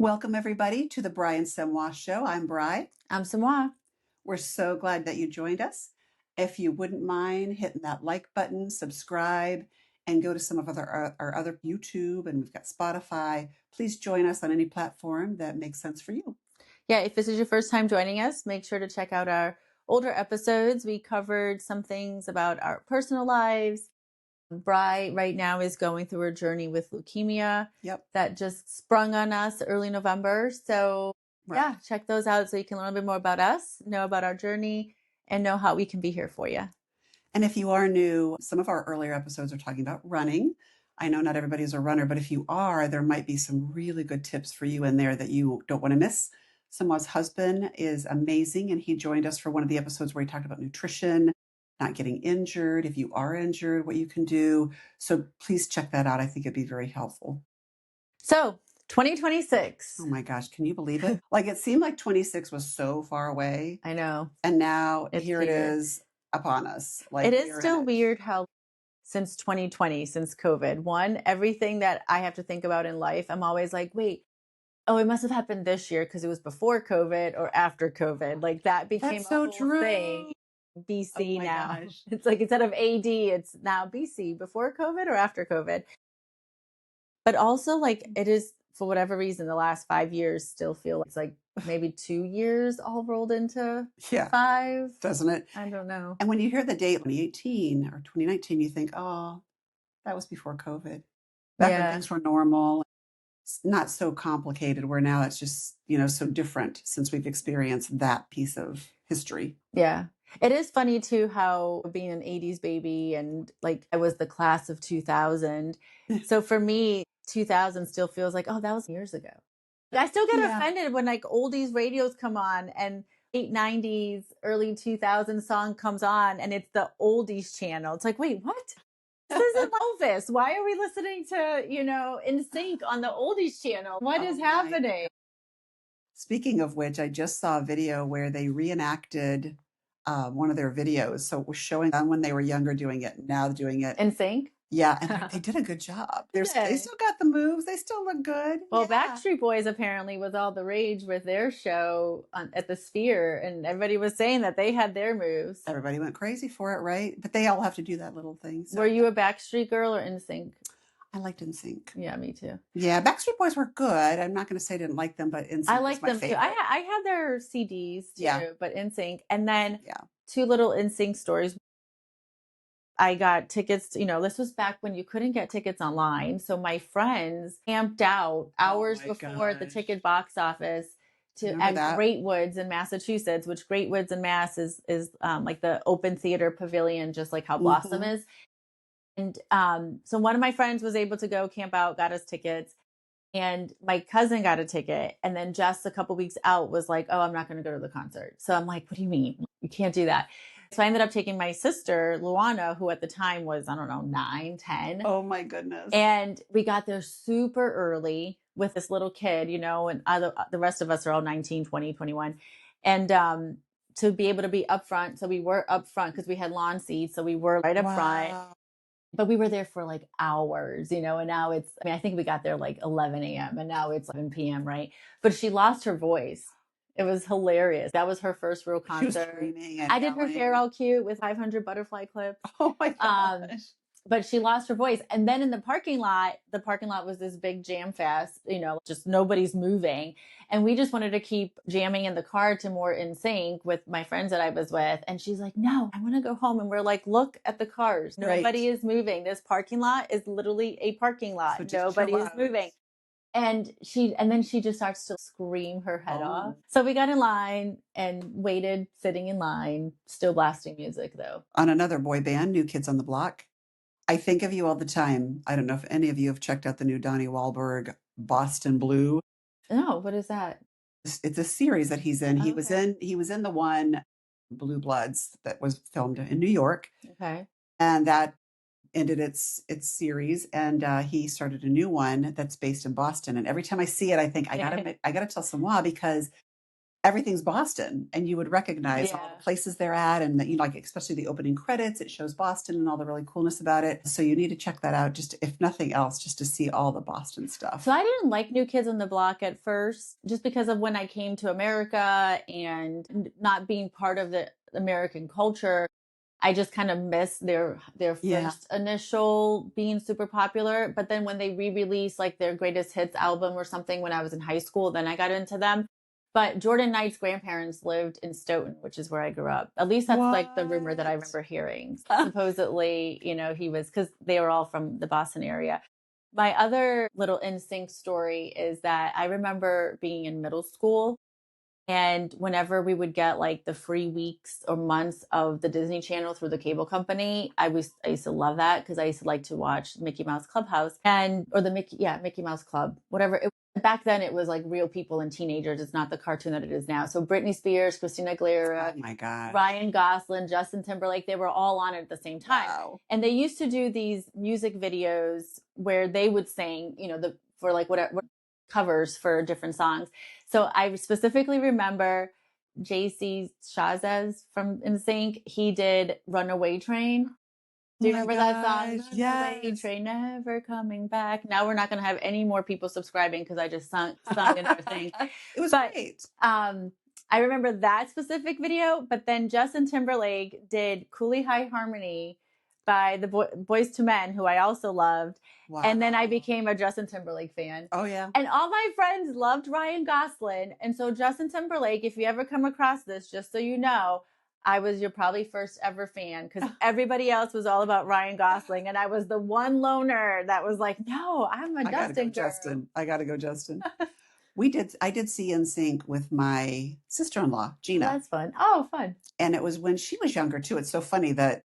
Welcome, everybody, to the Bry and Samua Show. I'm Bry. I'm Samua. We're so glad that you joined us. If you wouldn't mind hitting that like button, subscribe, and go to some of our other YouTube, and we've got Spotify. Please join us on any platform that makes sense for you. Yeah, if this is your first time joining us, make sure to check out our older episodes. We covered some things about our personal lives. Bry right now is going through a journey with leukemia. Yep. That just sprung on us early November. So yeah, check those out so you can learn a bit more about us, know about our journey, and know how we can be here for you. And if you are new, some of our earlier episodes are talking about running. I know not everybody is a runner, but if you are, there might be some really good tips for you in there that you don't want to miss. Samua's husband is amazing, and he joined us for one of the episodes where he talked about nutrition, not getting injured, if you are injured, what you can do. So please check that out. I think it'd be very helpful. So 2026. Oh my gosh, can you believe it? Like it seemed like 26 was so far away. I know. And now here it is upon us. Like it is still weird how since 2020, since COVID, everything that I have to think about in life, I'm always like, wait, oh, it must have happened this year because it was before COVID or after COVID. Like that became That's so a whole true. Thing. BC now. Gosh. It's like instead of AD, it's now BC, before COVID or after COVID. But also like it is, for whatever reason, the last 5 years still feel it's like maybe 2 years all rolled into 5. Doesn't it? I don't know. And when you hear the date 2018 or 2019, you think, oh, that was before COVID. Back when things were normal. It's not so complicated, where now it's just, so different since we've experienced that piece of history. Yeah. It is funny too how being an 80s baby and like I was the class of 2000. So for me, 2000 still feels like, oh, that was years ago. I still get offended when like oldies radios come on and late 90s, early 2000s song comes on and it's the oldies channel. It's like, wait, what? This isn't Elvis. Why are we listening to, NSYNC on the oldies channel? What is happening? Speaking of which, I just saw a video where they reenacted one of their videos. So it was showing them when they were younger doing it, now doing it. NSYNC? Yeah, and they did a good job. They still got the moves. They still look good. Well, Backstreet Boys apparently was all the rage with their show at the Sphere, and everybody was saying that they had their moves. Everybody went crazy for it, right? But they all have to do that little thing. So. Were you a Backstreet girl or NSYNC? I liked NSYNC. Yeah, me too. Yeah, Backstreet Boys were good. I'm not going to say I didn't like them, but NSYNC I liked them favorite. too. I had their CDs too, but NSYNC. And then two little NSYNC stories. I got tickets, this was back when you couldn't get tickets online. So my friends camped out hours before the ticket box office at Great Woods in Massachusetts, which Great Woods in Mass is like the open theater pavilion, just like how Blossom is. And so one of my friends was able to go camp out, got us tickets. And my cousin got a ticket. And then just a couple weeks out was like, oh, I'm not going to go to the concert. So I'm like, what do you mean? You can't do that. So I ended up taking my sister, Luana, who at the time was, 9, 10. Oh my goodness. And we got there super early with this little kid, and the rest of us are all 19, 20, 21. And to be able to be up front. So we were up front because we had lawn seats. So we were right up front. But we were there for like hours, and now it's, I think we got there like 11 a.m. and now it's 11 p.m., right? But she lost her voice. It was hilarious. That was her first real concert. I did her hair all cute with 500 butterfly clips. Oh my gosh. But she lost her voice. And then in the parking lot was this big jam fest, just nobody's moving. And we just wanted to keep jamming in the car to more NSYNC with my friends that I was with. And she's like, no, I want to go home. And we're like, look at the cars. Nobody is moving. This parking lot is literally a parking lot. So nobody is moving. And then she just starts to scream her head off. So we got in line and waited, sitting in line, still blasting music though. On another boy band, New Kids on the Block. I think of you all the time. I don't know if any of you have checked out the new Donnie Wahlberg Boston Blue. No, what is that? It's a series that he's in. He was in the one Blue Bloods that was filmed in New York. Okay. And that ended its series, and he started a new one that's based in Boston. And every time I see it, I think I gotta tell Samua, because everything's Boston, and you would recognize all the places they're at, and that, you know, like especially the opening credits, it shows Boston and all the really coolness about it. So you need to check that out, just if nothing else, just to see all the Boston stuff. So I didn't like New Kids on the Block at first, just because of when I came to America and not being part of the American culture. I just kind of missed their first initial being super popular. But then when they re-released like their greatest hits album or something when I was in high school, then I got into them. But Jordan Knight's grandparents lived in Stoughton, which is where I grew up. At least that's like the rumor that I remember hearing. Supposedly, you know, he was, because they were all from the Boston area. My other little NSYNC story is that I remember being in middle school, and whenever we would get like the free weeks or months of the Disney Channel through the cable company, I used to love that, because I used to like to watch Mickey Mouse Clubhouse or the Mickey Mouse Club, whatever. Back then it was like real people and teenagers. It's not the cartoon that it is now. So Britney Spears, Christina Aguilera, oh my God, Ryan Gosling, Justin Timberlake, they were all on it at the same time. Wow. And they used to do these music videos where they would sing, you know, for like whatever covers for different songs. So I specifically remember JC Chazes from NSYNC. He did Runaway Train. Do you remember that song? Runaway Train, never coming back. Now we're not going to have any more people subscribing because I just sung in our thing. It was great. I remember that specific video, but then Justin Timberlake did Cooley High Harmony by the Boys to Men, who I also loved. Wow. And then I became a Justin Timberlake fan. Oh, yeah. And all my friends loved Ryan Gosling. And so Justin Timberlake, if you ever come across this, just so you know, I was your probably first ever fan, because everybody else was all about Ryan Gosling. And I was the one loner that was like, no, I'm a Justin girl. I got to go, Justin. I did see NSYNC with my sister-in-law, Gina. That's fun. Oh, fun. And it was when she was younger too. It's so funny that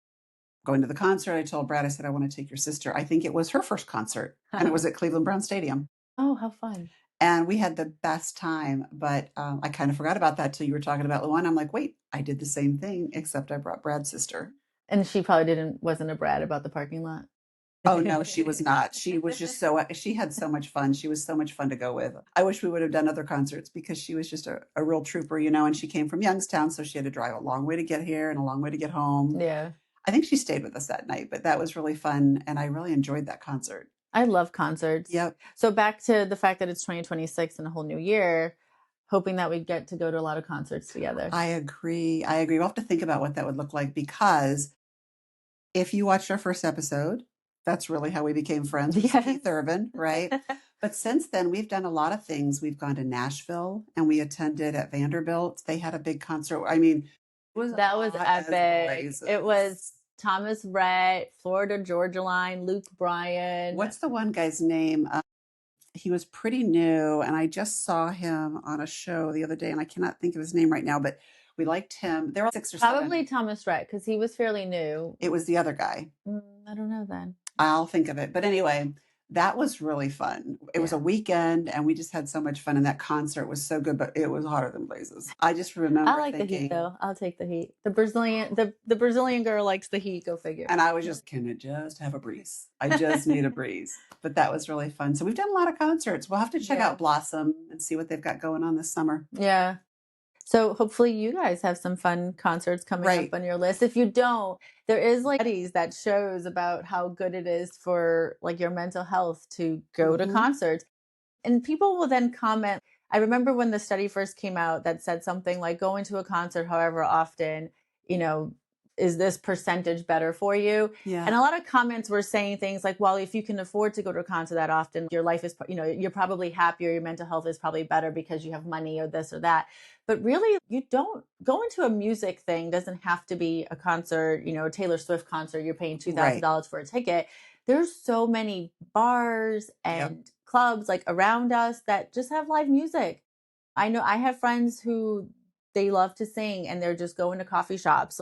going to the concert, I told Brad, I said, I want to take your sister. I think it was her first concert, and it was at Cleveland Brown Stadium. Oh, how fun. And we had the best time, but I kind of forgot about that till you were talking about Luana. I'm like, wait, I did the same thing, except I brought Brad's sister. And she probably wasn't a Brad about the parking lot. Oh, no, she was not. She was just she had so much fun. She was so much fun to go with. I wish we would have done other concerts, because she was just a real trooper, you know, and she came from Youngstown, so she had to drive a long way to get here and a long way to get home. Yeah. I think she stayed with us that night, but that was really fun, and I really enjoyed that concert. I love concerts. Yep. So back to the fact that it's 2026 and a whole new year, hoping that we get to go to a lot of concerts together. I agree. We'll have to think about what that would look like, because if you watched our first episode, that's really how we became friends with Keith Urban, right? But since then, we've done a lot of things. We've gone to Nashville, and we attended at Vanderbilt. They had a big concert. I mean, that was epic. It was Thomas Rhett, Florida Georgia Line, Luke Bryan. What's the one guy's name? He was pretty new, and I just saw him on a show the other day, and I cannot think of his name right now, but we liked him. There were 6 or 7. Probably Thomas Rhett, because he was fairly new. It was the other guy. I don't know then. I'll think of it. But anyway, that was really fun. It was a weekend, and we just had so much fun, and that concert was so good, but it was hotter than blazes. I just remember I like the heat, though. I'll take the heat. The Brazilian girl likes the heat. Go figure. And I was just, can it just have a breeze? I just need a breeze. But that was really fun. So we've done a lot of concerts. We'll have to check out Blossom and see what they've got going on this summer. Yeah. So hopefully you guys have some fun concerts coming up on your list. If you don't, there is like studies that shows about how good it is for like your mental health to go to concerts. And people will then comment. I remember when the study first came out that said something like, going to a concert however often, you know, is this percentage better for you? Yeah. And a lot of comments were saying things like, well, if you can afford to go to a concert that often, your life is, you know, you're probably happier. Your mental health is probably better because you have money or this or that. But really, you don't go into a music thing. Doesn't have to be a concert, you know, a Taylor Swift concert. You're paying $2,000 for a ticket. There's so many bars and clubs like around us that just have live music. I know I have friends who they love to sing, and they're just going to coffee shops.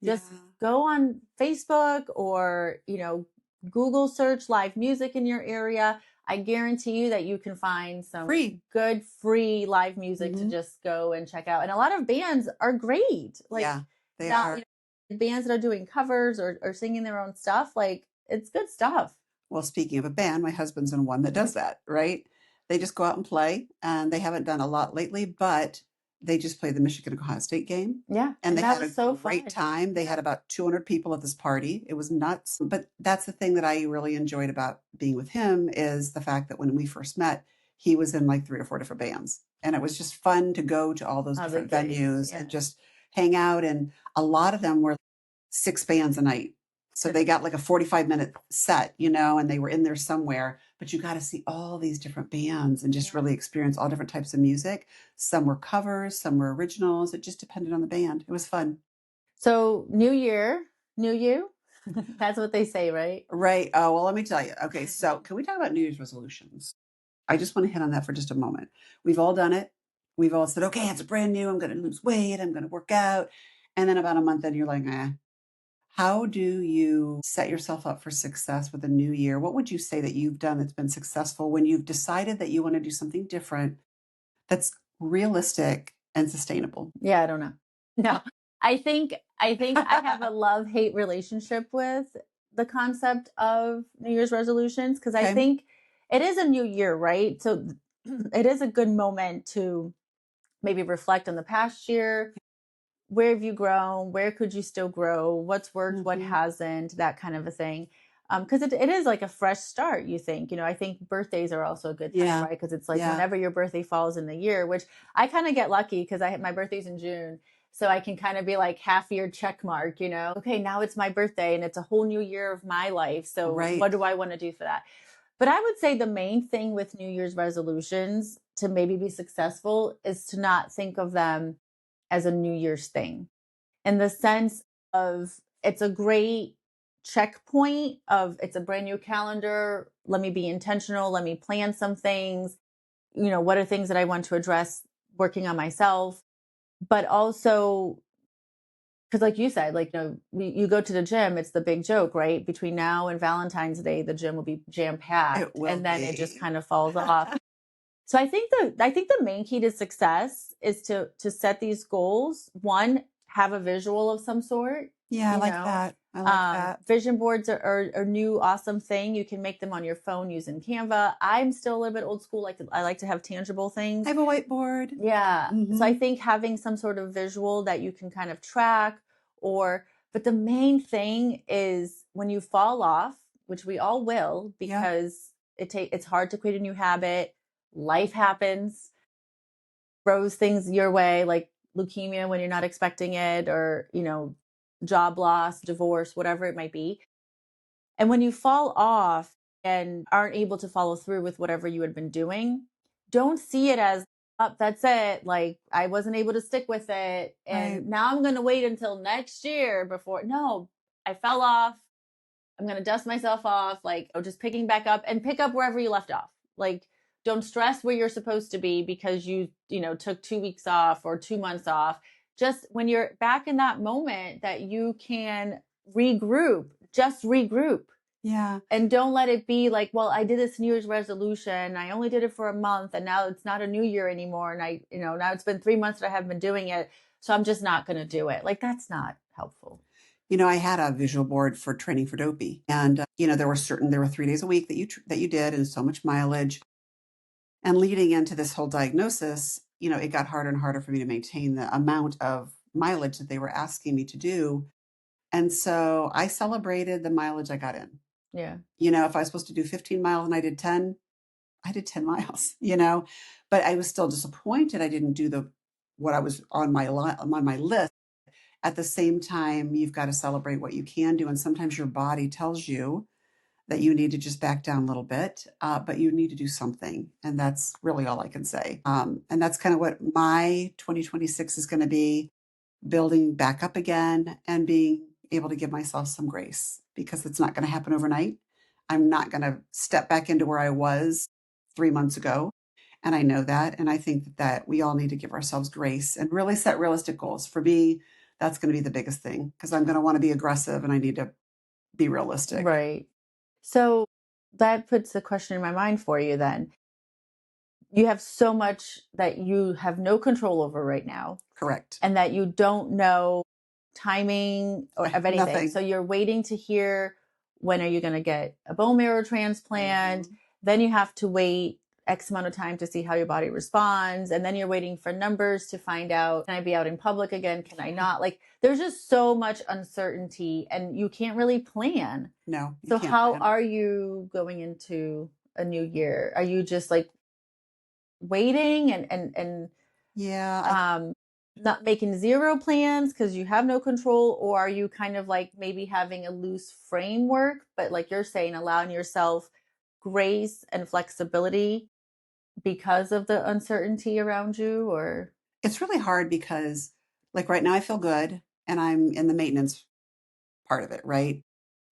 Just go on Facebook or, you know, Google search live music in your area. I guarantee you that you can find some good free live music to just go and check out. And a lot of bands are great. Like, they are. You know, bands that are doing covers or singing their own stuff. Like, it's good stuff. Well, speaking of a band, my husband's in one that does that, right? They just go out and play, and they haven't done a lot lately, but they just played the Michigan Ohio State game. Yeah. And they that had was a so great fun. time. They had about 200 people at this party. It was nuts. But that's the thing that I really enjoyed about being with him is the fact that when we first met, he was in like 3 or 4 different bands. And it was just fun to go to all those different venues and just hang out. And a lot of them were 6 bands a night. So they got like a 45-minute set, you know, and they were in there somewhere, but you got to see all these different bands and just really experience all different types of music. Some were covers, some were originals. It just depended on the band. It was fun. So New Year, new you. That's what they say, right? Right. Oh, well, let me tell you. Okay. So can we talk about New Year's resolutions? I just want to hit on that for just a moment. We've all done it. We've all said, okay, it's brand new. I'm going to lose weight. I'm going to work out. And then about a month in, you're like, eh. How do you set yourself up for success with a new year? What would you say that you've done that's been successful when you've decided that you want to do something different that's realistic and sustainable? Yeah, I don't know. No. I think I have a love-hate relationship with the concept of New Year's resolutions because I think it is a new year, right? So it is a good moment to maybe reflect on the past year. Where have you grown? Where could you still grow? What's worked? What hasn't? That kind of a thing. Because it is like a fresh start, you think. You know, I think birthdays are also a good time, right? Because it's like whenever your birthday falls in the year, which I kind of get lucky because my birthday's in June. So I can kind of be like half year check mark, you know, okay, now it's my birthday and it's a whole new year of my life. So what do I want to do for that? But I would say the main thing with New Year's resolutions to maybe be successful is to not think of them as a New Year's thing in the sense of it's a great checkpoint of it's a brand new calendar. Let me be intentional. Let me plan some things. You know, what are things that I want to address working on myself? But also, because like you said, like, you know, you go to the gym, it's the big joke, right? Between now and Valentine's Day, the gym will be jam packed and then it just kind of falls off. So I think the main key to success is to set these goals. One, have a visual of some sort. Yeah, I like that. I like that. Vision boards are a new awesome thing. You can make them on your phone using Canva. I'm still a little bit old school. Like I like to have tangible things. I have a whiteboard. Yeah. So I think having some sort of visual that you can kind of track but the main thing is when you fall off, which we all will because it's hard to quit a new habit. Life happens, throws things your way, like leukemia when you're not expecting it, or, you know, job loss, divorce, whatever it might be. And when you fall off and aren't able to follow through with whatever you had been doing, don't see it as, oh, that's it. Like I wasn't able to stick with it. And now I'm going to wait until next year before. No, I fell off. I'm going to dust myself off. Like, just picking back up and pick up wherever you left off. Like, don't stress where you're supposed to be because you took 2 weeks off or 2 months off. Just when you're back in that moment that you can regroup, just regroup. Yeah. And don't let it be like, well, I did this New Year's resolution. I only did it for a month and now it's not a new year anymore. And now it's been 3 months that I haven't been doing it. So I'm just not going to do it. Like, that's not helpful. You know, I had a visual board for training for Dopey and, there were 3 days a week that you did and so much mileage. And leading into this whole diagnosis, it got harder and harder for me to maintain the amount of mileage that they were asking me to do. And so I celebrated the mileage I got in. Yeah. If I was supposed to do 15 miles and I did 10 miles, but I was still disappointed. I didn't do what I was on my list. At the same time, you've got to celebrate what you can do. And sometimes your body tells you that you need to just back down a little bit, but you need to do something. And that's really all I can say. And that's kind of what my 2026 is going to be, building back up again and being able to give myself some grace because it's not going to happen overnight. I'm not going to step back into where I was 3 months ago. And I know that. And I think that we all need to give ourselves grace and really set realistic goals. For me, that's going to be the biggest thing because I'm going to want to be aggressive and I need to be realistic. Right. So that puts a question in my mind for you then. You have so much that you have no control over right now. Correct. And that you don't know timing or of anything. Nothing. So you're waiting to hear when are you going to get a bone marrow transplant. Then you have to wait X amount of time to see how your body responds. And then you're waiting for numbers to find out, can I be out in public again? Can I not? Like, there's just so much uncertainty and you can't really plan. No. So how are you going into a new year? Are you just like waiting and not making zero plans because you have no control? Or are you kind of like maybe having a loose framework, but like you're saying, allowing yourself grace and flexibility because of the uncertainty around you? Or it's really hard because like right now I feel good and I'm in the maintenance part of it, right?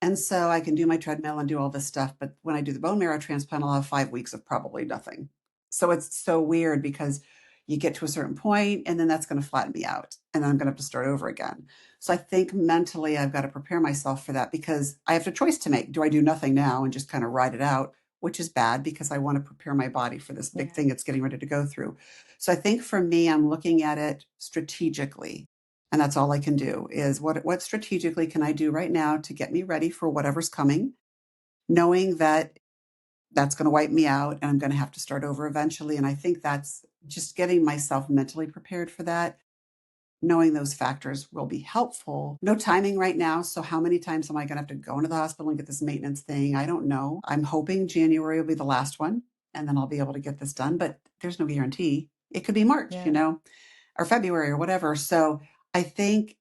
And so I can do my treadmill and do all this stuff. But when I do the bone marrow transplant, I'll have 5 weeks of probably nothing. So it's so weird because you get to a certain point and then that's going to flatten me out. And then I'm going to have to start over again. So I think mentally I've got to prepare myself for that because I have a choice to make. Do I do nothing now and just kind of ride it out, which is bad because I want to prepare my body for this big thing it's getting ready to go through. So I think for me, I'm looking at it strategically. And that's all I can do is what strategically can I do right now to get me ready for whatever's coming, knowing that that's going to wipe me out and I'm going to have to start over eventually. And I think that's just getting myself mentally prepared for that. Knowing those factors will be helpful. No timing right now. So how many times am I going to have to go into the hospital and get this maintenance thing? I don't know. I'm hoping January will be the last one and then I'll be able to get this done, but there's no guarantee. It could be March, or February or whatever. So I think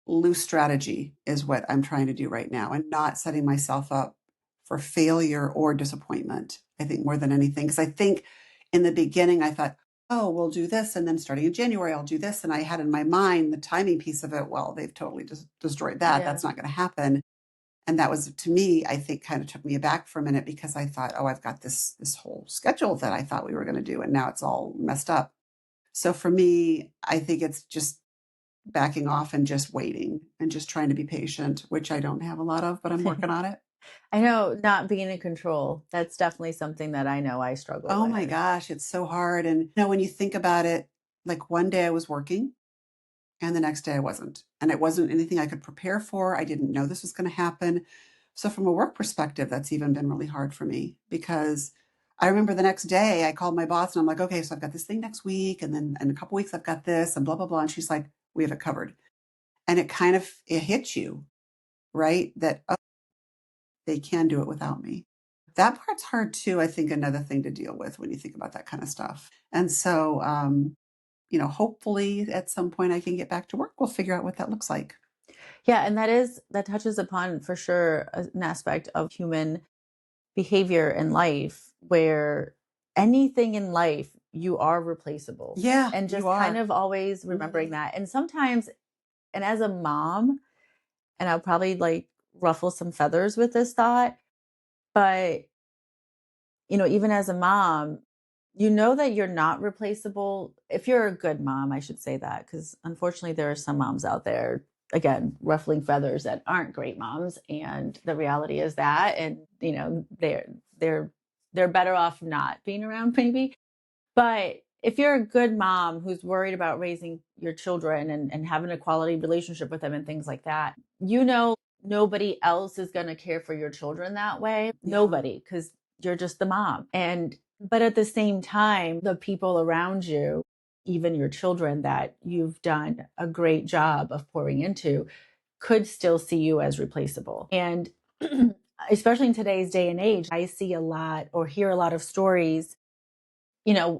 loose strategy is what I'm trying to do right now and not setting myself up for failure or disappointment. I think more than anything, because I think in the beginning I thought, oh, we'll do this. And then starting in January, I'll do this. And I had in my mind the timing piece of it. Well, they've totally destroyed that. That's not going to happen. And that was, to me, I think kind of took me aback for a minute because I thought, oh, I've got this whole schedule that I thought we were going to do. And now it's all messed up. So for me, I think it's just backing off and just waiting and just trying to be patient, which I don't have a lot of, but I'm working on it. I know not being in control. That's definitely something that I know I struggle with. Oh my gosh, it's so hard. And when you think about it, like one day I was working and the next day I wasn't. And it wasn't anything I could prepare for. I didn't know this was going to happen. So from a work perspective, that's even been really hard for me because I remember the next day I called my boss and I'm like, okay, so I've got this thing next week. And then in a couple weeks, I've got this and blah, blah, blah. And she's like, we have it covered. And it hits you, right? That they can do it without me. That part's hard too. I think another thing to deal with when you think about that kind of stuff. And so, hopefully at some point I can get back to work. We'll figure out what that looks like. Yeah. And that touches upon for sure an aspect of human behavior in life where anything in life, you are replaceable. Yeah. And just kind of always remembering that. And sometimes, and as a mom, and I'll probably like ruffle some feathers with this thought, but even as a mom, that you're not replaceable. If you're a good mom, I should say that, because unfortunately there are some moms out there, again, ruffling feathers, that aren't great moms. And the reality is that, and they're better off not being around maybe. But if you're a good mom who's worried about raising your children and having a quality relationship with them and things like that, nobody else is going to care for your children that way. Yeah. Nobody, because you're just the mom. But at the same time, the people around you, even your children that you've done a great job of pouring into, could still see you as replaceable. And especially in today's day and age, I see a lot or hear a lot of stories,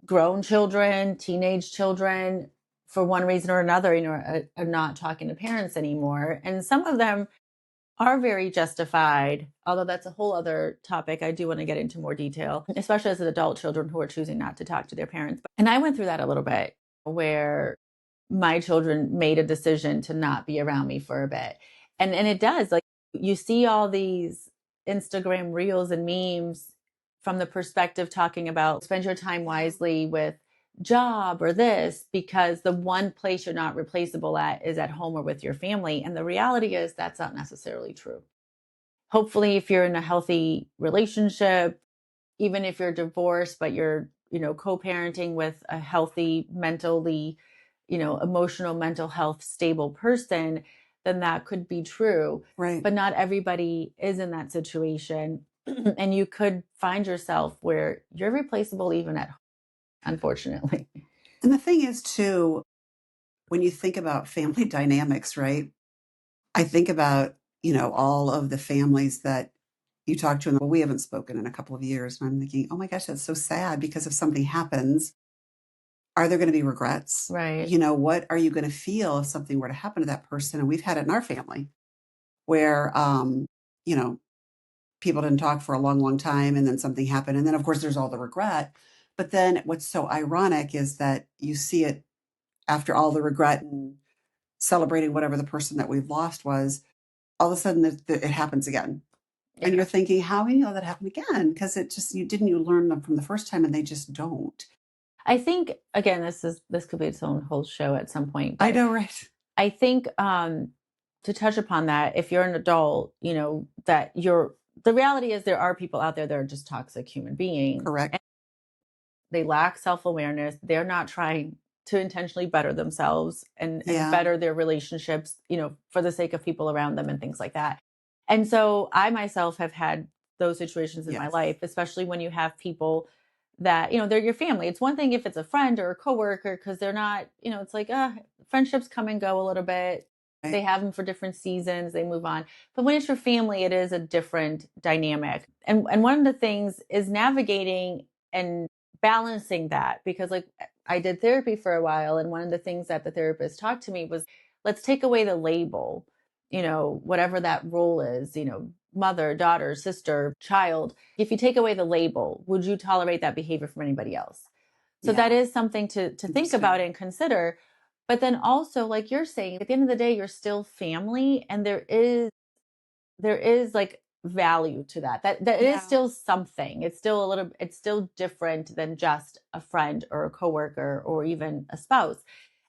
grown children, teenage children, for one reason or another, are not talking to parents anymore. And some of them are very justified, although that's a whole other topic I do want to get into more detail, especially as adult children who are choosing not to talk to their parents. And I went through that a little bit, where my children made a decision to not be around me for a bit. And it does, like, you see all these Instagram reels and memes from the perspective talking about spend your time wisely with job or this, because the one place you're not replaceable at is at home or with your family. And the reality is that's not necessarily true. Hopefully, if you're in a healthy relationship, even if you're divorced, but you're, co-parenting with a healthy, mentally, emotional, mental health, stable person, then that could be true. Right. But not everybody is in that situation. and you could find yourself where you're replaceable even at home, unfortunately. And the thing is, too, when you think about family dynamics, right? I think about, all of the families that you talk to, and well, we haven't spoken in a couple of years. And I'm thinking, oh my gosh, that's so sad because if something happens, are there going to be regrets? Right. What are you going to feel if something were to happen to that person? And we've had it in our family where, you know, people didn't talk for a long, long time and then something happened. And then, of course, there's all the regret. But then what's so ironic is that you see it after all the regret and celebrating whatever the person that we've lost was, all of a sudden it happens again. Yeah. And you're thinking, how do you know that happened again? Because you learn them from the first time and they just don't. I think, again, this could be its own whole show at some point. I know, right? I think to touch upon that, if you're an adult, the reality is there are people out there that are just toxic human beings. Correct. And they lack self-awareness. They're not trying to intentionally better themselves and better their relationships, for the sake of people around them and things like that. And so I myself have had those situations in my life, especially when you have people that, they're your family. It's one thing if it's a friend or a coworker, because they're not, it's like, friendships come and go a little bit. Right. They have them for different seasons. They move on. But when it's your family, it is a different dynamic. And one of the things is navigating and balancing that, because like I did therapy for a while. And one of the things that the therapist talked to me was, let's take away the label, whatever that role is, mother, daughter, sister, child. If you take away the label, would you tolerate that behavior from anybody else? So that is something to think about and consider. But then also, like you're saying, at the end of the day, you're still family, and there is like value to that. That is still something. It's still different than just a friend or a coworker or even a spouse.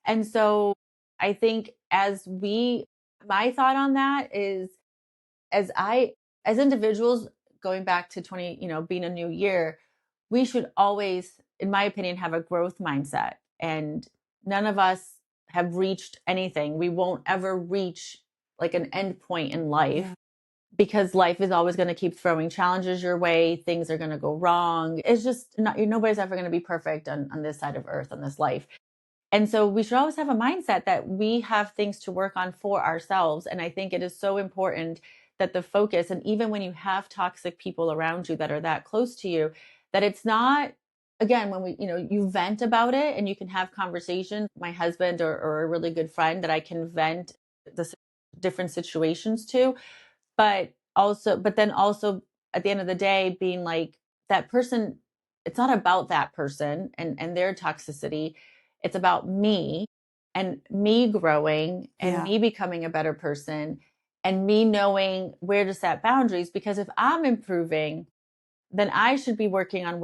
And so I think my thought on that is, as individuals, going back to being a new year, we should always, in my opinion, have a growth mindset. And none of us have reached anything. We won't ever reach like an end point in life, because life is always going to keep throwing challenges your way. Things are going to go wrong. It's just nobody's ever going to be perfect on this side of earth, on this life. And so we should always have a mindset that we have things to work on for ourselves. And I think it is so important that the focus, and even when you have toxic people around you that are that close to you, that it's not, again, when you vent about it and you can have conversations. My husband or a really good friend that I can vent the different situations to, but then also at the end of the day, being like, that person, it's not about that person and their toxicity. It's about me and me growing and me becoming a better person and me knowing where to set boundaries. Because if I'm improving, then I should be working on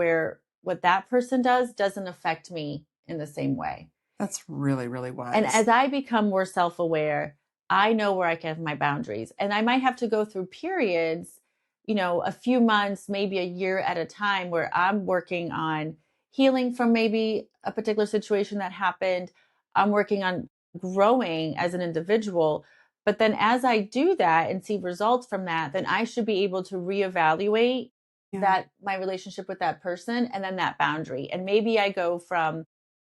what that person does doesn't affect me in the same way. That's really, really wise. And as I become more self-aware, I know where I can have my boundaries. And I might have to go through periods, a few months, maybe a year at a time, where I'm working on healing from maybe a particular situation that happened. I'm working on growing as an individual. But then as I do that and see results from that, then I should be able to reevaluate that my relationship with that person and then that boundary. And maybe I go from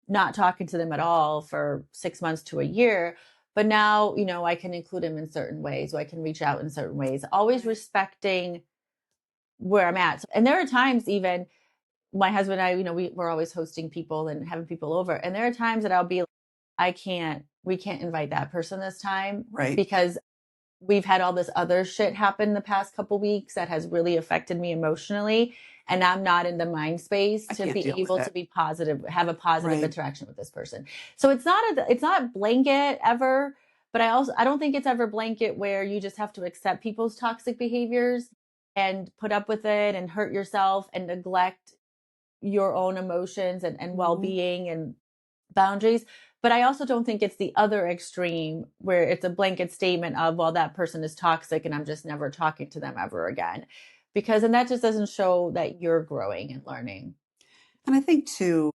not talking to them at all for 6 months to a year. But now, I can include them in certain ways, or I can reach out in certain ways, always respecting where I'm at. And there are times, even my husband and I, we're always hosting people and having people over. And there are times that I'll be like, we can't invite that person this time. Right. Because we've had all this other shit happen the past couple weeks that has really affected me emotionally. And I'm not in the mind space to be able to be positive, have a positive interaction with this person. So it's not blanket ever, but I don't think it's ever blanket where you just have to accept people's toxic behaviors and put up with it and hurt yourself and neglect your own emotions and well-being and boundaries. But I also don't think it's the other extreme where it's a blanket statement of, well, that person is toxic and I'm just never talking to them ever again. And that just doesn't show that you're growing and learning. And I think too,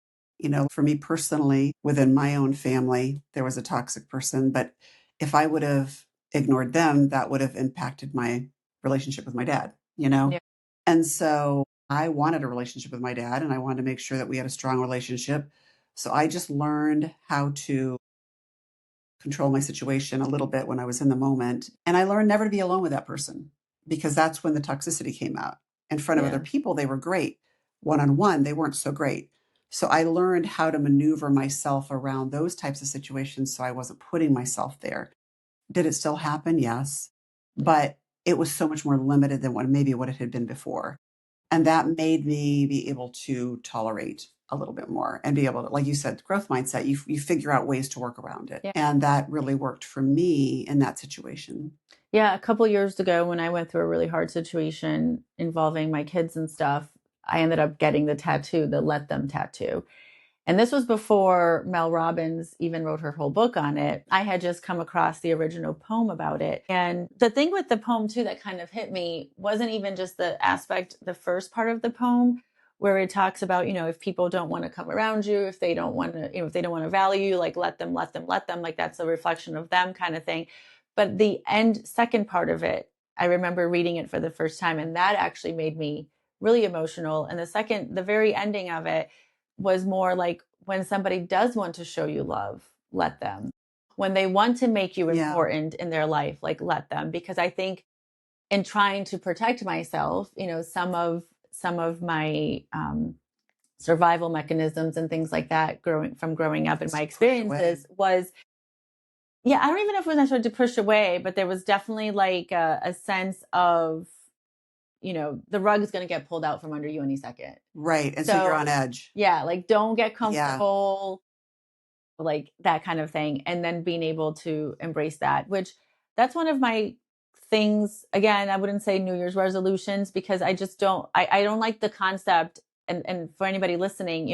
for me personally, within my own family, there was a toxic person, but if I would have ignored them, that would have impacted my relationship with my dad, Yeah. And so I wanted a relationship with my dad and I wanted to make sure that we had a strong relationship. So I just learned how to control my situation a little bit when I was in the moment. And I learned never to be alone with that person because that's when the toxicity came out. In front of other people, they were great. One on one, they weren't so great. So I learned how to maneuver myself around those types of situations so I wasn't putting myself there. Did it still happen? Yes. But it was so much more limited than what it had been before. And that made me be able to tolerate a little bit more and be able to, like you said, growth mindset, you figure out ways to work around it. Yeah. And that really worked for me in that situation. Yeah, a couple years ago when I went through a really hard situation involving my kids and stuff, I ended up getting the tattoo, the Let Them tattoo. And this was before Mel Robbins even wrote her whole book on it. I had just come across the original poem about it. And the thing with the poem too that kind of hit me wasn't even just the aspect, the first part of the poem, where it talks about, if people don't want to come around you, if they don't want to, if they don't want to value you, like let them, like that's a reflection of them kind of thing. But the second part of it, I remember reading it for the first time, and that actually made me really emotional. And the very ending of it was more like, when somebody does want to show you love, let them. When they want to make you important in their life, like let them. Because I think in trying to protect myself, some of my survival mechanisms and things like that, growing up in my experiences was, I don't even know if it was necessarily to push away, but there was definitely like a sense of, the rug is going to get pulled out from under you any second. Right. And so you're on edge. Yeah. Like, don't get comfortable, like that kind of thing. And then being able to embrace that, which that's one of my things. Again, I wouldn't say New Year's resolutions, because I just I don't like the concept. And for anybody listening,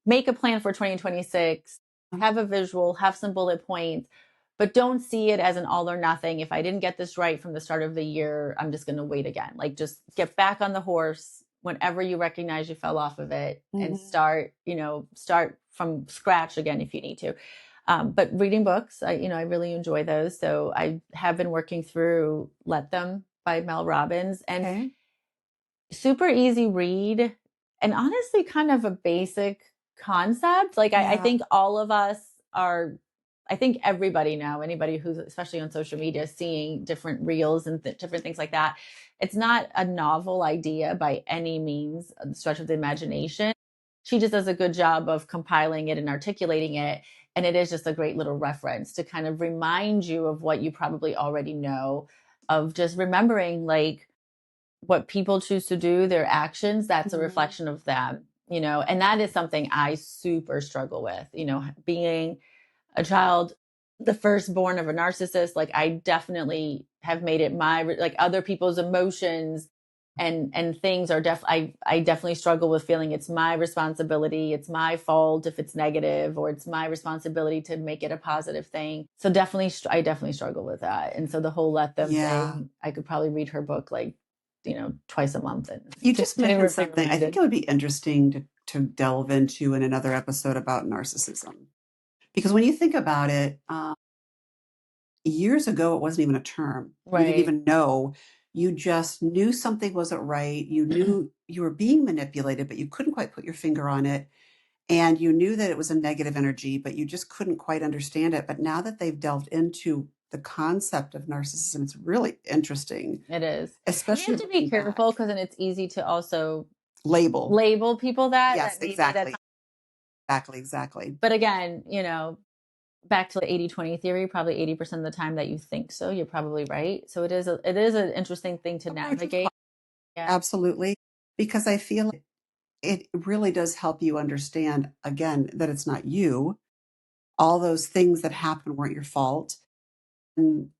make a plan for 2026, have a visual, have some bullet points, but don't see it as an all or nothing. If I didn't get this right from the start of the year, I'm just going to wait again. Like, just get back on the horse whenever you recognize you fell off of it, and start from scratch again if you need to. But reading books, I really enjoy those. So I have been working through Let Them by Mel Robbins, and super easy read, and honestly kind of a basic concept. Like, I think all of us are, I think everybody now, anybody who's especially on social media, seeing different reels and different things like that. It's not a novel idea by any means, a stretch of the imagination. She just does a good job of compiling it and articulating it. And it is just a great little reference to kind of remind you of what you probably already know, of just remembering, like, what people choose to do, their actions, that's a reflection of them, and that is something I super struggle with, being a child, the firstborn of a narcissist. Like, I definitely have made it like, other people's emotions and things are I definitely struggle with feeling it's my responsibility, it's my fault if it's negative, or it's my responsibility to make it a positive thing. So I definitely struggle with that. And so the whole Let Them thing, I could probably read her book like, twice a month. And you just mentioned something I think it would be interesting to delve into in another episode about narcissism. Because when you think about it, years ago, it wasn't even a term. Right. You didn't even know. You just knew something wasn't right. You knew you were being manipulated, but you couldn't quite put your finger on it. And you knew that it was a negative energy, but you just couldn't quite understand it. But now that they've delved into the concept of narcissism, it's really interesting. It is. Especially, you have to be careful, because then it's easy to also label people that. Yes, exactly. Exactly. But again, back to the 80-20 theory, probably 80% of the time that you think so, you're probably right. So it is an interesting thing to navigate. Yeah. Absolutely. Because I feel it really does help you understand, again, that it's not you. All those things that happened weren't your fault. And,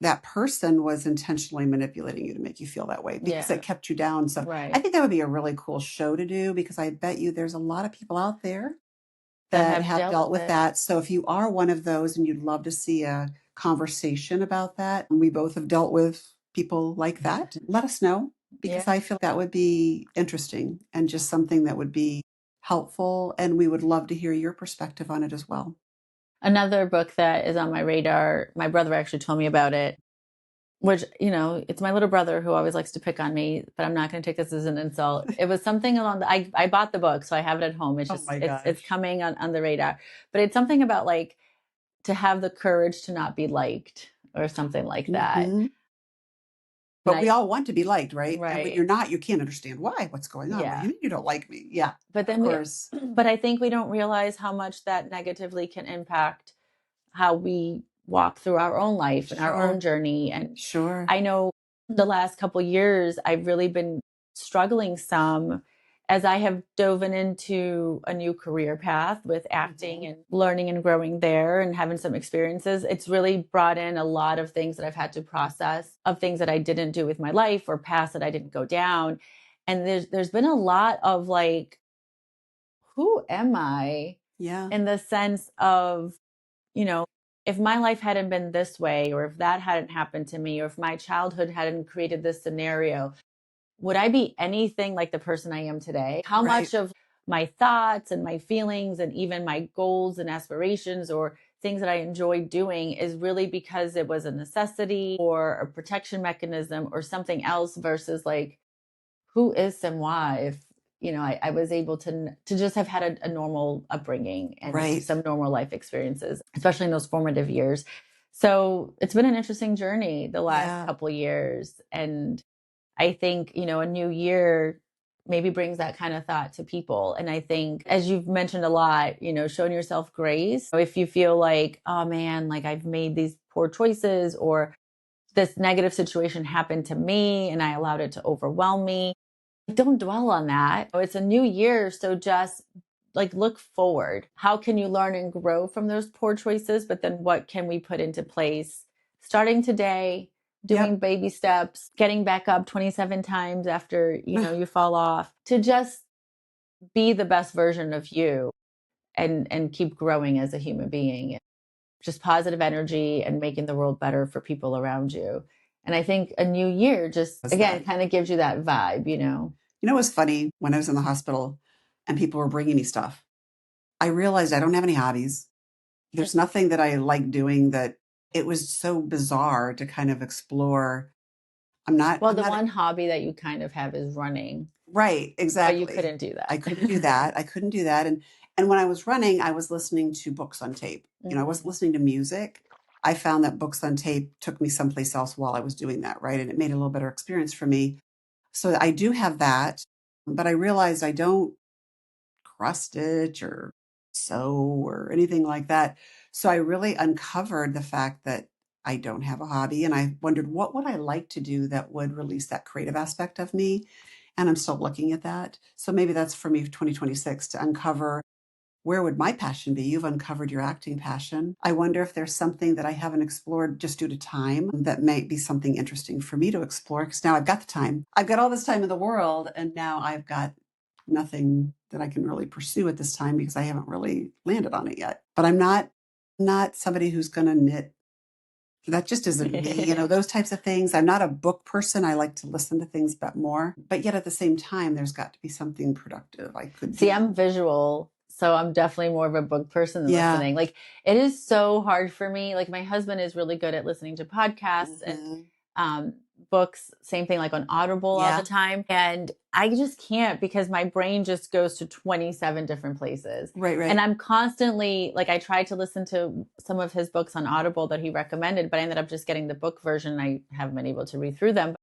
that person was intentionally manipulating you to make you feel that way because it kept you down. So I think that would be a really cool show to do, because I bet you there's a lot of people out there that have dealt with that. So if you are one of those and you'd love to see a conversation about that, and we both have dealt with people like that, let us know, because I feel that would be interesting and just something that would be helpful. And we would love to hear your perspective on it as well. Another book that is on my radar, my brother actually told me about it. which, it's my little brother who always likes to pick on me, but I'm not going to take this as an insult. It was something along I bought the book, so I have it at home. It's Oh just, my it's gosh. coming on the radar, but it's something about like to have the courage to not be liked or something like that. Mhm. And But we all want to be liked, right? And when right. you're not, you can't understand why. What's going on? What do Yeah. you mean you don't like me? Yeah, But of then course. but I think we don't realize how much that negatively can impact how we walk through our own life and our own Sure. journey. And Sure. I know the last couple years, I've really been struggling some as I have dove into a new career path with acting and learning and growing there and having some experiences. It's really brought in a lot of things that I've had to process, of things that I didn't do with my life or paths that I didn't go down. And there's been a lot of like, who am I? Yeah. In the sense of, you know, if my life hadn't been this way, or if that hadn't happened to me, or if my childhood hadn't created this scenario, would I be anything like the person I am today? How Right. much of my thoughts and my feelings and even my goals and aspirations or things that I enjoy doing is really because it was a necessity or a protection mechanism or something else versus like, who is Samua if I was able to just have had a normal upbringing and Right. some normal life experiences, especially in those formative years. So it's been an interesting journey the last couple years, and I think a new year maybe brings that kind of thought to people. And I think, as you've mentioned a lot, showing yourself grace. If you feel like, oh man, like I've made these poor choices, or this negative situation happened to me and I allowed it to overwhelm me, don't dwell on that. It's a new year. So just like look forward. How can you learn and grow from those poor choices? But then what can we put into place starting today, doing baby steps, getting back up 27 times after, you fall off, to just be the best version of you and keep growing as a human being. Just positive energy and making the world better for people around you. And I think a new year just, again, kind of gives you that vibe. You know, it was funny when I was in the hospital and people were bringing me stuff. I realized I don't have any hobbies. There's nothing that I like doing that it was so bizarre to kind of explore. Well, I'm the not one hobby that you kind of have is running, right, but you exactly. couldn't do I that. couldn't do that. I couldn't do that. And when I was running, I was listening to books on tape. You know, I wasn't listening to music. I found that books on tape took me someplace else while I was doing that, right? And it made a little better experience for me. So I do have that, but I realized I don't cross stitch or sew or anything like that. So I really uncovered the fact that I don't have a hobby, and I wondered what would I like to do that would release that creative aspect of me. And I'm still looking at that. So maybe that's for me for 2026 to uncover where would my passion be? You've uncovered your acting passion. I wonder if there's something that I haven't explored just due to time that might be something interesting for me to explore. Because now I've got the time. I've got all this time in the world, and now I've got nothing that I can really pursue at this time because I haven't really landed on it yet. But I'm not somebody who's going to knit. That just isn't me, those types of things. I'm not a book person. I like to listen to things but more. But yet at the same time, there's got to be something productive I could See, do. I'm visual, so I'm definitely more of a book person than listening. Like, it is so hard for me. Like, my husband is really good at listening to podcasts and books, same thing, like on Audible all the time. And I just can't, because my brain just goes to 27 different places. Right. And I'm constantly like, I tried to listen to some of his books on Audible that he recommended, but I ended up just getting the book version. I haven't been able to read through them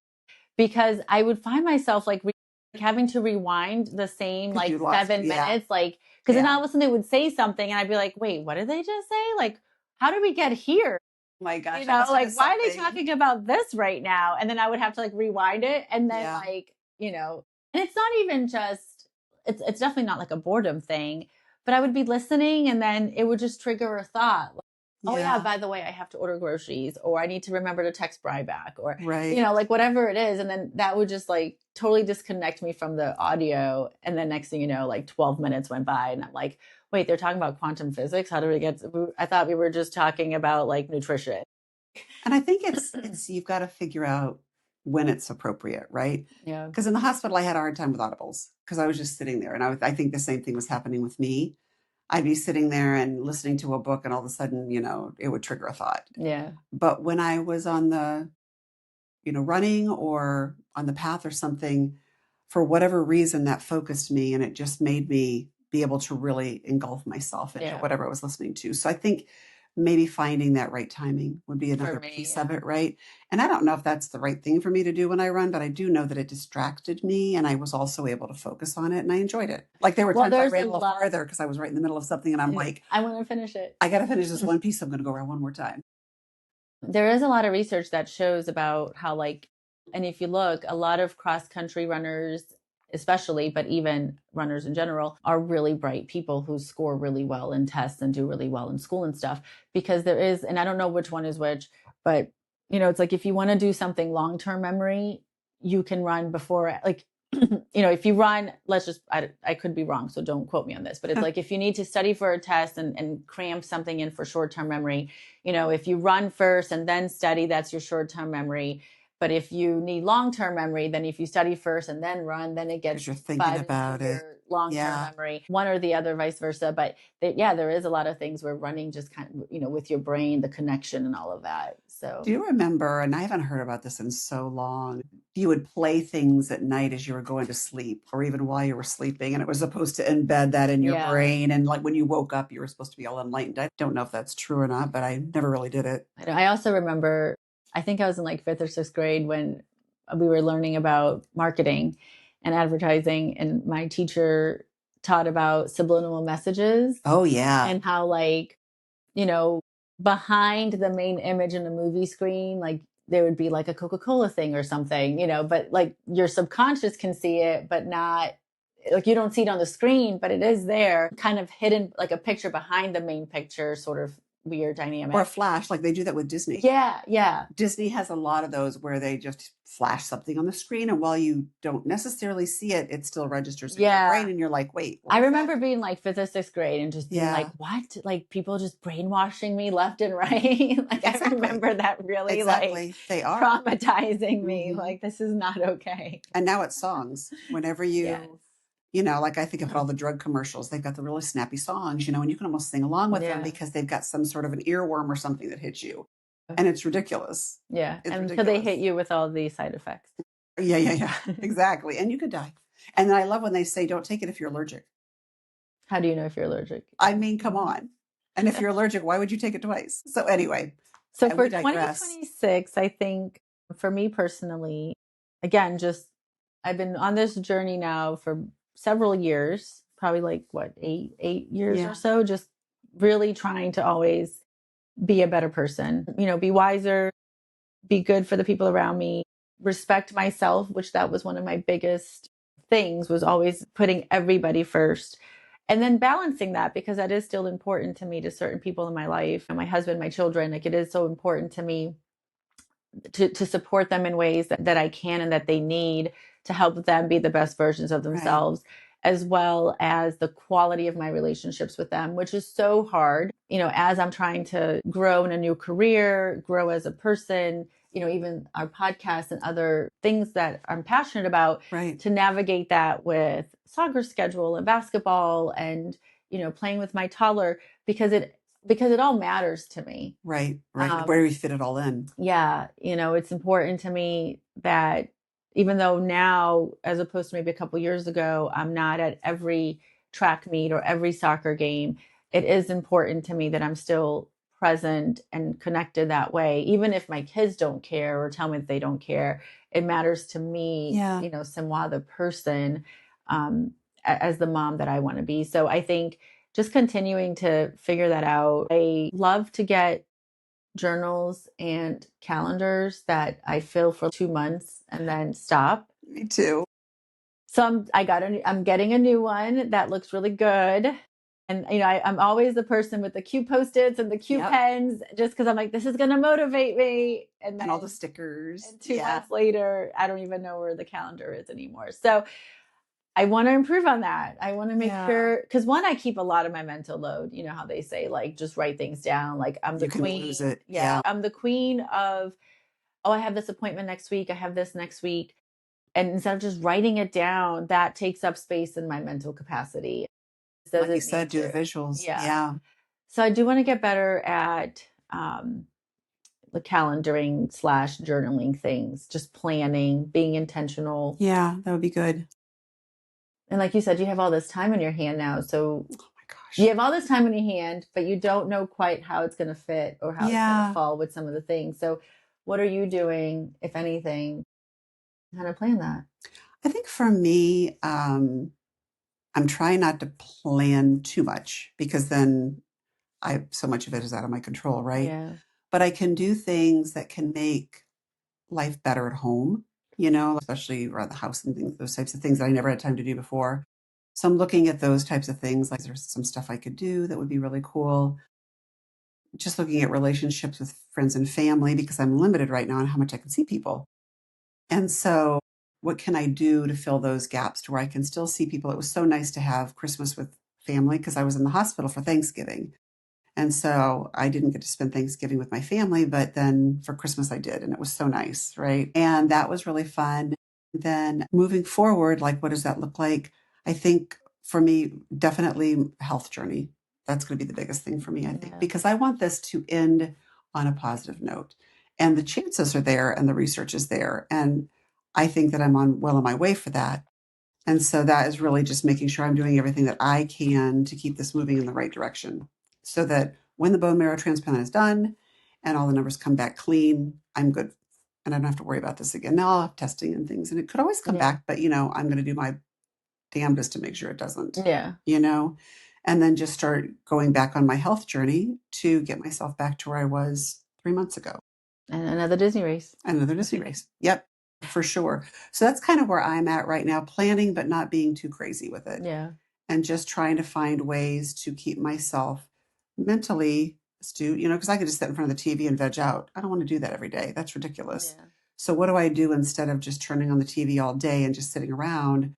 because I would find myself like having to rewind the same like 7 minutes, like, because then all of a sudden they would say something and I'd be like, wait, what did they just say? Like, how did we get here? Oh my gosh. Like, why are they talking about this right now? And then I would have to like rewind it. And then and it's not even just, it's definitely not like a boredom thing, but I would be listening and then it would just trigger a thought. Like, oh yeah, by the way, I have to order groceries, or I need to remember to text Bry back, or, like whatever it is. And then that would just like totally disconnect me from the audio. And then next thing you know, like 12 minutes went by and I'm like, wait, they're talking about quantum physics. How do we get I thought we were just talking about like nutrition. And I think it's you've got to figure out when it's appropriate, right? Yeah. Because in the hospital, I had a hard time with audibles because I was just sitting there, and I think the same thing was happening with me. I'd be sitting there and listening to a book, and all of a sudden, it would trigger a thought. Yeah. But when I was on the running or on the path or something, for whatever reason, that focused me and it just made me be able to really engulf myself into whatever I was listening to. So I think maybe finding that right timing would be another piece of it, right? And I don't know if that's the right thing for me to do when I run, but I do know that it distracted me and I was also able to focus on it and I enjoyed it. Like there were times I ran a little farther because I was right in the middle of something and I'm like, I want to finish it. I got to finish this one piece. So I'm going to go around one more time. There is a lot of research that shows about how and if you look, a lot of cross-country runners, especially, but even runners in general, are really bright people who score really well in tests and do really well in school and stuff. Because there is, and I don't know which one is which, but it's like if you want to do something long-term memory, you can run before, if you run, I could be wrong, so don't quote me on this, but it's like if you need to study for a test and cram something in for short-term memory, if you run first and then study, that's your short-term memory. But if you need long-term memory, then if you study first and then run, then it gets you're thinking about it. Long-term memory, one or the other, vice versa. But there is a lot of things where running just kind of, with your brain, the connection and all of that. So do you remember, and I haven't heard about this in so long, you would play things at night as you were going to sleep or even while you were sleeping, and it was supposed to embed that in your brain. And like when you woke up, you were supposed to be all enlightened. I don't know if that's true or not, but I never really did it. I also remember, I think I was in like 5th or 6th grade when we were learning about marketing and advertising, and my teacher taught about subliminal messages. Oh, yeah. And how behind the main image in the movie screen, like there would be like a Coca-Cola thing or something, but like your subconscious can see it, but not like you don't see it on the screen, but it is there, kind of hidden, like a picture behind the main picture, sort of weird dynamic. Or a flash, like they do that with Disney. Yeah. Disney has a lot of those where they just flash something on the screen, and while you don't necessarily see it, it still registers in your brain, and you're like, wait. I remember being like 5th or 6th grade and just being like, what? Like people just brainwashing me left and right. I remember that really they are traumatizing me. Like this is not okay. And now it's songs. Whenever you like I think of all the drug commercials, they've got the really snappy songs, and you can almost sing along with them because they've got some sort of an earworm or something that hits you. And it's ridiculous. Yeah. And so they hit you with all the side effects. Yeah. Exactly. And you could die. And then I love when they say, don't take it if you're allergic. How do you know if you're allergic? I mean, come on. And if you're allergic, why would you take it twice? So anyway. So for 2026, I think for me personally, again, I've been on this journey now for several years, probably like 8 years or so, just really trying to always be a better person, be wiser, be good for the people around me, respect myself, which that was one of my biggest things, was always putting everybody first. And then balancing that, because that is still important to me, to certain people in my life, and my husband, my children, like it is so important to me to support them in ways that I can and that they need to help them be the best versions of themselves. Right. As well as the quality of my relationships with them, which is so hard, as I'm trying to grow in a new career, grow as a person, even our podcast and other things that I'm passionate about, to navigate that with soccer schedule and basketball and, playing with my toddler, because it all matters to me. Right. Where do we fit it all in? Yeah. It's important to me that even though now, as opposed to maybe a couple years ago, I'm not at every track meet or every soccer game, it is important to me that I'm still present and connected that way. Even if my kids don't care or tell me that they don't care, it matters to me, Samua, the person, as the mom that I want to be. So I think just continuing to figure that out. I love to get journals and calendars that I fill for 2 months and then stop. Me too. So I'm getting a new one that looks really good. And, I'm always the person with the cute Post-its and the cute pens, just because I'm like, this is going to motivate me. And all the stickers. And 2 months later, I don't even know where the calendar is anymore. So I want to improve on that. I want to make sure, because one, I keep a lot of my mental load. You know how they say, like, just write things down. Like I'm the queen. Lose it. Yeah. I'm the queen of, I have this appointment next week. I have this next week. And instead of just writing it down, that takes up space in my mental capacity. Like you said, do the visuals. Yeah. So I do want to get better at the calendaring / journaling things, just planning, being intentional. Yeah, that would be good. And like you said, you have all this time in your hand now. So oh my gosh, you have all this time in your hand, but you don't know quite how it's going to fit or how it's going to fall with some of the things. So what are you doing, if anything, how to plan that? I think for me, I'm trying not to plan too much because then so much of it is out of my control, right? Yeah. But I can do things that can make life better at home, especially around the house and things, those types of things that I never had time to do before. So I'm looking at those types of things. Like there's some stuff I could do that would be really cool. Just looking at relationships with friends and family because I'm limited right now on how much I can see people. And so what can I do to fill those gaps to where I can still see people? It was so nice to have Christmas with family because I was in the hospital for Thanksgiving. And so I didn't get to spend Thanksgiving with my family, but then for Christmas I did. And it was so nice, right? And that was really fun. Then moving forward, like what does that look like? I think for me, definitely health journey. That's going to be the biggest thing for me, I think, because I want this to end on a positive note. And the chances are there and the research is there. And I think that I'm well on my way for that. And so that is really just making sure I'm doing everything that I can to keep this moving in the right direction so that when the bone marrow transplant is done and all the numbers come back clean, I'm good. And I don't have to worry about this again. Now I'll have testing and things and it could always come back, but I'm going to do my damnedest to make sure it doesn't. Yeah. And then just start going back on my health journey to get myself back to where I was 3 months ago. And another Disney race. Another Disney race. Yep. For sure. So that's kind of where I'm at right now, planning, but not being too crazy with it. Yeah. And just trying to find ways to keep myself mentally astute, because I could just sit in front of the TV and veg out. I don't want to do that every day. That's ridiculous. Yeah. So what do I do instead of just turning on the TV all day and just sitting around,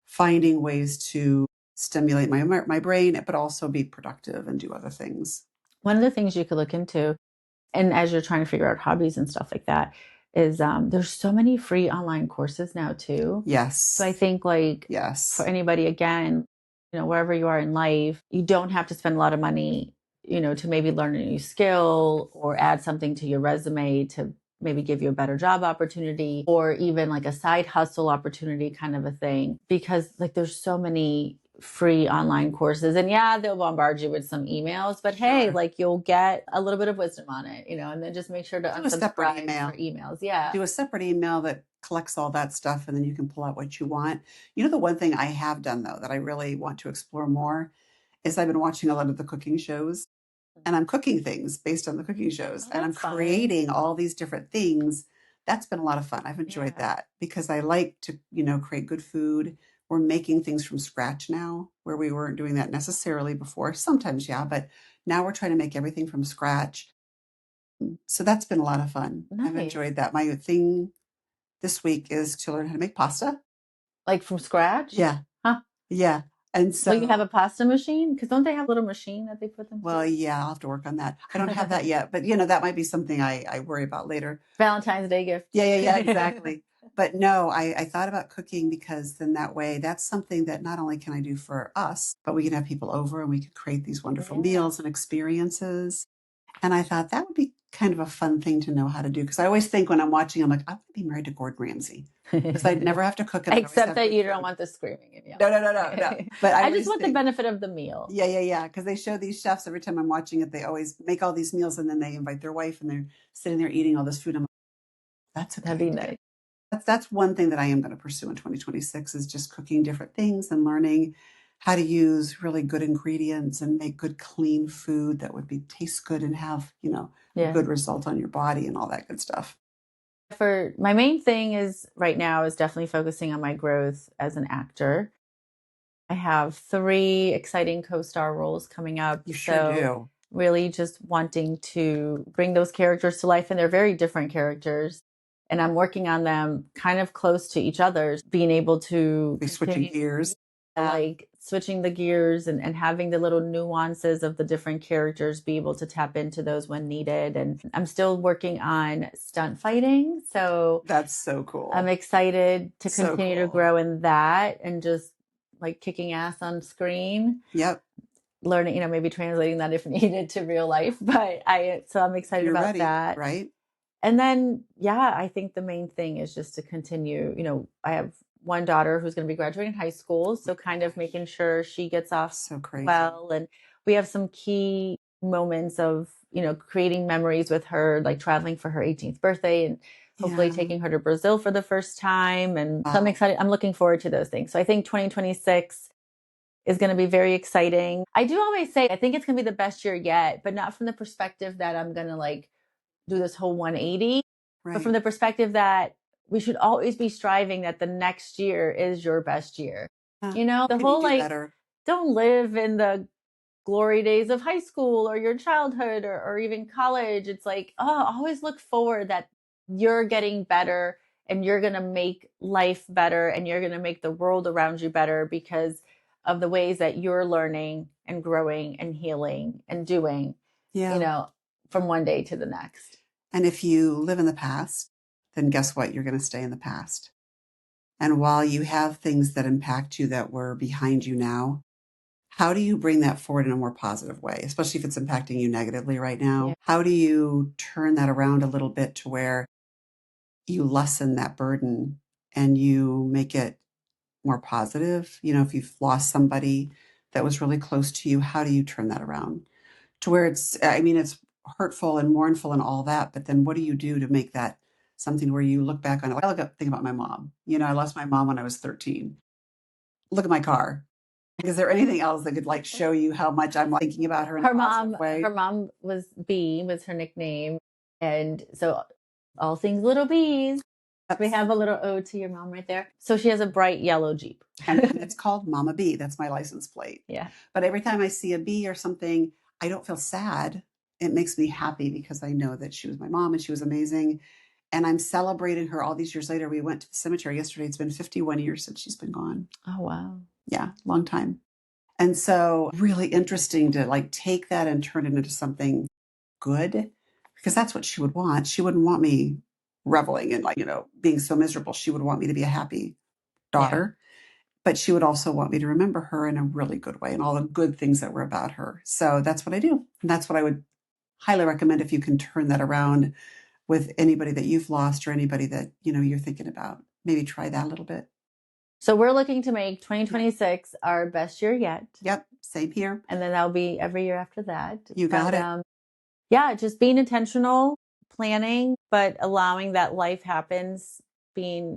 finding ways to stimulate my brain, but also be productive and do other things? One of the things you could look into, and as you're trying to figure out hobbies and stuff like that, is there's so many free online courses now too. Yes. So I think for anybody, again, wherever you are in life, you don't have to spend a lot of money, to maybe learn a new skill or add something to your resume to maybe give you a better job opportunity or even like a side hustle opportunity kind of a thing. Because there's so many free online courses and they'll bombard you with some emails, but hey, you'll get a little bit of wisdom on it, and then just make sure to unsubscribe for emails. Yeah. Do a separate email that collects all that stuff and then you can pull out what you want. The one thing I have done though, that I really want to explore more is I've been watching a lot of the cooking shows and I'm cooking things based on the cooking shows and I'm creating all these different things. That's been a lot of fun. I've enjoyed that because I like to, create good food. We're making things from scratch now where we weren't doing that necessarily before. Sometimes, but now we're trying to make everything from scratch. So that's been a lot of fun. Nice. I've enjoyed that. My thing this week is to learn how to make pasta. Like from scratch? Yeah. Huh? Yeah. And so you have a pasta machine? Because don't they have a little machine that they put them Well, through? yeah, I'll have to work on that. I don't have that yet, but that might be something I worry about later. Valentine's Day gift. Yeah, exactly. But no, I thought about cooking because then that way that's something that not only can I do for us, but we can have people over and we could create these wonderful meals and experiences. And I thought that would be kind of a fun thing to know how to do. Because I always think when I'm watching, I'm like, I want to be married to Gordon Ramsay. Because I'd never have to cook. Except that you don't want the screaming in you. No. But I just want the benefit of the meal. Yeah. Because they show these chefs every time I'm watching it. They always make all these meals and then they invite their wife and they're sitting there eating all this food. I'm like, that's a good idea. Nice. That's one thing that I am going to pursue in 2026 is just cooking different things and learning how to use really good ingredients and make good, clean food that would taste good and have, a good result on your body and all that good stuff. For my main thing right now is definitely focusing on my growth as an actor. I have 3 exciting co-star roles coming up. You sure do. Really just wanting to bring those characters to life, and they're very different characters. And I'm working on them kind of close to each other, being able to be switching gears. Switching the gears and having the little nuances of the different characters, be able to tap into those when needed. And I'm still working on stunt fighting. So that's so cool. I'm excited to continue to grow in that and just kicking ass on screen. Yep. Learning, maybe translating that if needed to real life. But I'm excited about that. Right. And then, yeah, I think the main thing is just to continue. I have one daughter who's going to be graduating high school. So kind of making sure she gets off so crazy. Well. And we have some key moments of, creating memories with her, like traveling for her 18th birthday and hopefully taking her to Brazil for the first time. And so I'm excited. I'm looking forward to those things. So I think 2026 is going to be very exciting. I do always say, I think it's going to be the best year yet, but not from the perspective that I'm going to like do this whole 180, but from the perspective that we should always be striving that the next year is your best year. The whole like, don't live in the glory days of high school or your childhood or even college. It's like, always look forward that you're getting better and you're going to make life better and you're going to make the world around you better because of the ways that you're learning and growing and healing and doing, from one day to the next. And if you live in the past, then guess what? You're going to stay in the past. And while you have things that impact you that were behind you now, how do you bring that forward in a more positive way, especially if it's impacting you negatively right now? Yeah. How do you turn that around a little bit to where you lessen that burden and you make it more positive? If you've lost somebody that was really close to you, how do you turn that around to where it's hurtful and mournful and all that, but then what do you do to make that something where you look back on it? I think about my mom. I lost my mom when I was 13. Look at my car. Is there anything else that could show you how much I'm thinking about her in a positive way? Her mom was B, was her nickname. And so all things little B's. We have a little ode to your mom right there. So she has a bright yellow Jeep. And it's called Mama B. That's my license plate. Yeah. But every time I see a B or something, I don't feel sad. It makes me happy because I know that she was my mom and she was amazing. And I'm celebrating her all these years later. We went to the cemetery yesterday. It's been 51 years since she's been gone. Oh, wow. Yeah, long time. And so really interesting to take that and turn it into something good, because that's what she would want. She wouldn't want me reveling and being so miserable. She would want me to be a happy daughter, but she would also want me to remember her in a really good way and all the good things that were about her. So that's what I do. And that's what I would highly recommend if you can turn that around with anybody that you've lost or anybody that, you're thinking about. Maybe try that a little bit. So we're looking to make 2026 our best year yet. Yep. Same here. And then that'll be every year after that. You got it. Yeah. Just being intentional, planning, but allowing that life happens,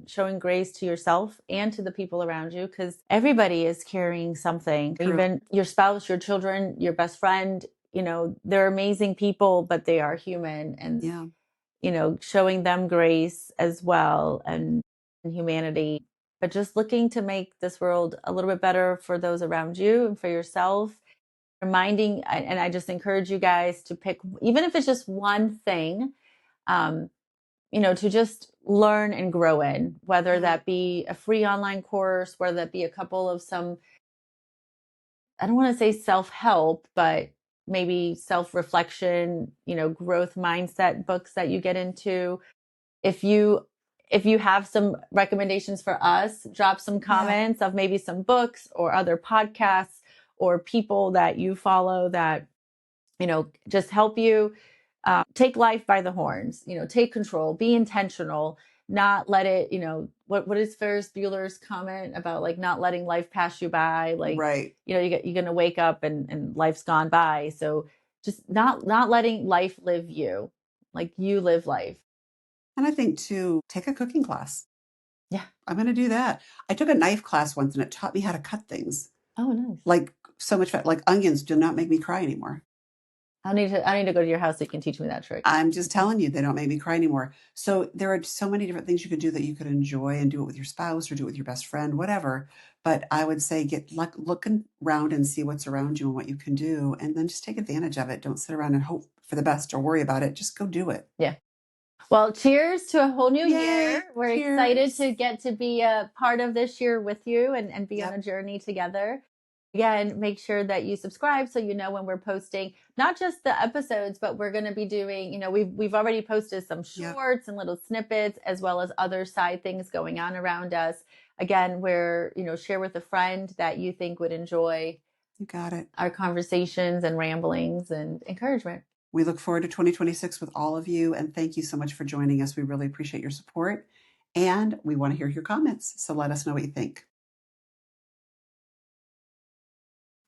showing grace to yourself and to the people around you, because everybody is carrying something. True. Even your spouse, your children, your best friend, they're amazing people, but they are human. And, showing them grace as well and humanity, but just looking to make this world a little bit better for those around you and for yourself. Reminding, and I just encourage you guys to pick, even if it's just one thing, to just learn and grow in, whether that be a free online course, whether that be a couple of I don't want to say self-help, but maybe self-reflection, growth mindset books that you get into. If you have some recommendations for us, drop some comments of maybe some books or other podcasts or people that you follow that, just help you take life by the horns, take control, be intentional, not let it, what is Ferris Bueller's comment about not letting life pass you by? Right. You're going to wake up and life's gone by. So just not letting life live you, you live life. And I think too, take a cooking class. Yeah. I'm going to do that. I took a knife class once and it taught me how to cut things. Oh, nice. So much fat, onions do not make me cry anymore. I need to go to your house so you can teach me that trick. I'm just telling you, they don't make me cry anymore. So there are so many different things you could do that you could enjoy and do it with your spouse or do it with your best friend, whatever. But I would say looking around and see what's around you and what you can do, and then just take advantage of it. Don't sit around and hope for the best or worry about it. Just go do it. Yeah. Well, cheers to a whole new year. We're excited to get to be a part of this year with you and be on a journey together. Again, make sure that you subscribe so you know when we're posting not just the episodes, but we're going to be doing, we've already posted some shorts and little snippets as well as other side things going on around us. Again, where, share with a friend that you think would enjoy. You got it. Our conversations and ramblings and encouragement. We look forward to 2026 with all of you, and thank you so much for joining us. We really appreciate your support, and we want to hear your comments, so let us know what you think.